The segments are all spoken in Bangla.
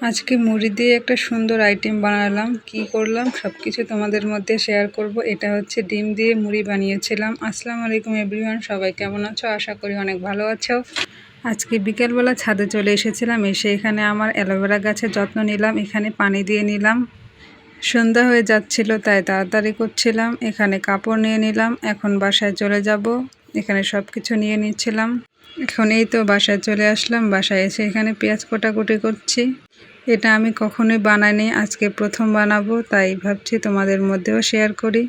আজকে মুড়ি দিয়ে একটা সুন্দর আইটেম বানালাম। কি করলাম সবকিছু তোমাদের মধ্যে শেয়ার করব। এটা হচ্ছে ডিম দিয়ে মুড়ি বানিয়েছিলাম। আসসালামু আলাইকুম এভরিওয়ান, সবাই কেমন আছো? আশা করি অনেক ভালো আছো। আজকে বিকেলবেলা ছাদে চলে এসেছিলাম, এসে এখানে আমার অ্যালোভেরা গাছের যত্ন নিলাম। এখানে পানি দিয়ে নিলাম। সন্ধ্যা হয়ে যাচ্ছিল তাই তাড়াতাড়ি করছিলাম। এখানে কাপড় নিয়ে নিলাম, এখন বাসায় চলে যাব। এখানে সব কিছু নিয়ে নিচ্ছিলাম। এখন এই তো বাসায় চলে আসলাম। বাসায় এসে এখানে পেঁয়াজ কোটাকুটি করছি। এটা আমি কখনোই বানাইনি, আজকে প্রথম বানাবো, তাই ভাবছি তোমাদের মধ্যেও শেয়ার করি।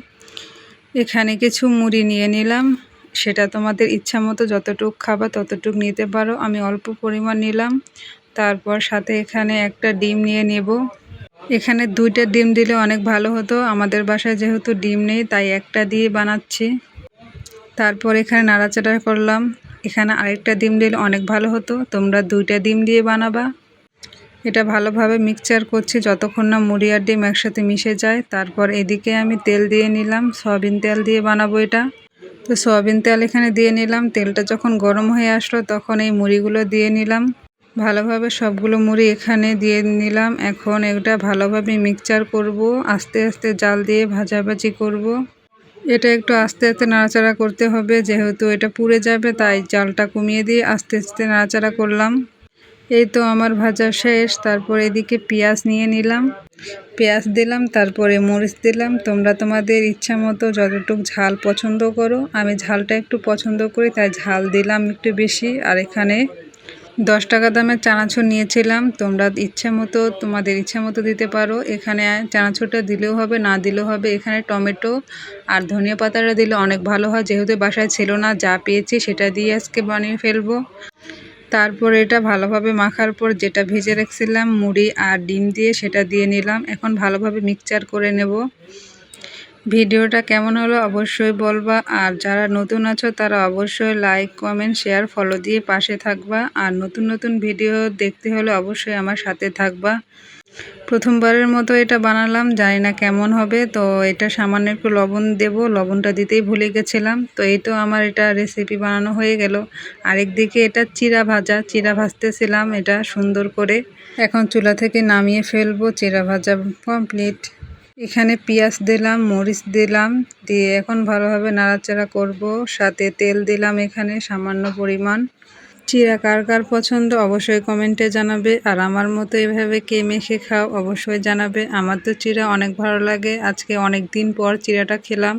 এখানে কিছু মুড়ি নিয়ে নিলাম, সেটা তোমাদের ইচ্ছা মতো যতটুক খাবা ততটুক নিতে পারো। আমি অল্প পরিমাণ নিলাম। তারপর সাথে এখানে একটা ডিম নিয়ে নেব। এখানে 2টা ডিম দিলে অনেক ভালো হতো, আমাদের বাসায় যেহেতু ডিম নেই তাই একটা দিয়ে বানাচ্ছি। তারপর এখানে নাড়াচাড়া করলাম। এখানে আরেকটা ডিম দিলে অনেক ভালো হতো, তোমরা 2টা ডিম দিয়ে বানাবা। এটা ভালোভাবে মিক্সচার করছি যতক্ষণ না মুড়ি আর ডিম একসাথে মিশে যায়। তারপর এদিকে আমি তেল দিয়ে নিলাম, সয়াবিন তেল দিয়ে বানাবো এটা। তো সয়াবিন তেল এখানে দিয়ে নিলাম। তেলটা যখন গরম হয়ে আসলো তখন এই মুড়িগুলো দিয়ে নিলাম। ভালোভাবে সবগুলো মুড়ি এখানে দিয়ে নিলাম। এখন এটা ভালোভাবে মিক্সচার করব, আস্তে আস্তে জাল দিয়ে ভাজাভাজি করব। এটা একটু আস্তে আস্তে নাড়াচাড়া করতে হবে, যেহেতু এটা পুড়ে যাবে তাই জালটা কমিয়ে দিয়ে আস্তে আস্তে নাড়াচাড়া করলাম। এই তো আমার ভাজা শেষ। তারপর এদিকে পেঁয়াজ নিয়ে নিলাম, পেঁয়াজ দিলাম, তারপরে মরিচ দিলাম। তোমরা তোমাদের ইচ্ছা মতো যতটুকু ঝাল পছন্দ করো, আমি ঝালটা একটু পছন্দ করি তাই ঝাল দিলাম একটু বেশি। আর এখানে 10 টাকা দামের চানাচুর নিয়েছিলাম, তোমরা ইচ্ছা মতো তোমাদের ইচ্ছা মতো দিতে পারো। এখানে চানাচুরটা দিলেও হবে, না দিলেও হবে। এখানে টমেটো আর ধনিয়া পাতাটা দিলে অনেক ভালো হয়, যেহেতু বাসায় ছিল না, যা পেয়েছি সেটা দিয়ে আজকে বানিয়ে ফেলবো। তারপর এটা ভালোভাবে মাখার পর যেটা ভেজে রেখেছিলাম মুড়ি আর ডিম দিয়ে সেটা দিয়ে নিলাম। এখন ভালোভাবে মিক্সচার করে নেব। ভিডিওটা কেমন হলো অবশ্যই বলবা, আর যারা নতুন আছো তারা অবশ্যই লাইক কমেন্ট শেয়ার ফলো দিয়ে পাশে থাকবা। আর নতুন নতুন ভিডিও দেখতে হলে অবশ্যই আমার সাথে থাকবা। প্রথমবারের মতো এটা বানালাম, জানি না কেমন হবে। তো এটা সামান্য একটু লবণ দেব, লবণটা দিতেই ভুলে গেছিলাম। তো এই তো আমার এটা রেসিপি বানানো হয়ে গেল। আরেকদিকে এটা চিড়া ভাজতেছিলাম এটা সুন্দর করে। এখন চুলা থেকে নামিয়ে ফেলবো, চিড়া ভাজা কমপ্লিট। এখানে পেঁয়াজ দিলাম, মরিচ দিলাম, দিয়ে এখন ভালোভাবে নাড়াচাড়া করব। সাথে তেল দিলাম এখানে সামান্য পরিমাণ। চিড়া কার কার পছন্দ অবশ্যই কমেন্টে জানাবে, আর আমার মতো এভাবে কে মেখে খাও অবশ্যই জানাবে। আমার তো চিড়া অনেক ভালো লাগে, আজকে অনেক দিন পর চিড়াটা খেলাম।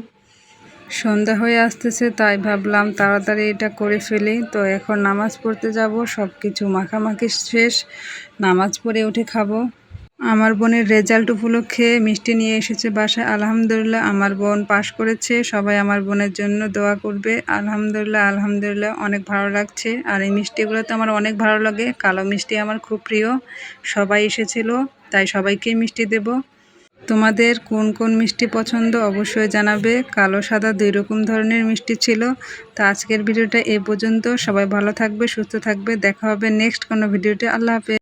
সন্ধ্যা হয়ে আসতেছে তাই ভাবলাম তাড়াতাড়ি এটা করে ফেলি। তো এখন নামাজ পড়তে যাব, সব কিছু মাখামাখি শেষ, নামাজ পড়ে উঠে খাবো। আমার বোনের রেজাল্ট উপলক্ষে মিষ্টি নিয়ে এসেছে বাসায়। আলহামদুলিল্লাহ আমার বোন পাশ করেছে, সবাই আমার বোনের জন্য দোয়া করবে। আলহামদুলিল্লাহ আলহামদুলিল্লাহ অনেক ভালো লাগছে। আর এই মিষ্টিগুলো তো আমার অনেক ভালো লাগে, কালো মিষ্টি আমার খুব প্রিয়। সবাই এসেছিল তাই সবাইকে মিষ্টি দেব। তোমাদের কোন কোন মিষ্টি পছন্দ অবশ্যই জানাবে। কালো সাদা 2 রকম ধরনের মিষ্টি ছিল। তো আজকের ভিডিওটা এই পর্যন্ত। সবাই ভালো থাকবে, সুস্থ থাকবে, দেখা হবে নেক্সট কোনো ভিডিওতে। আল্লাহ হাফেজ।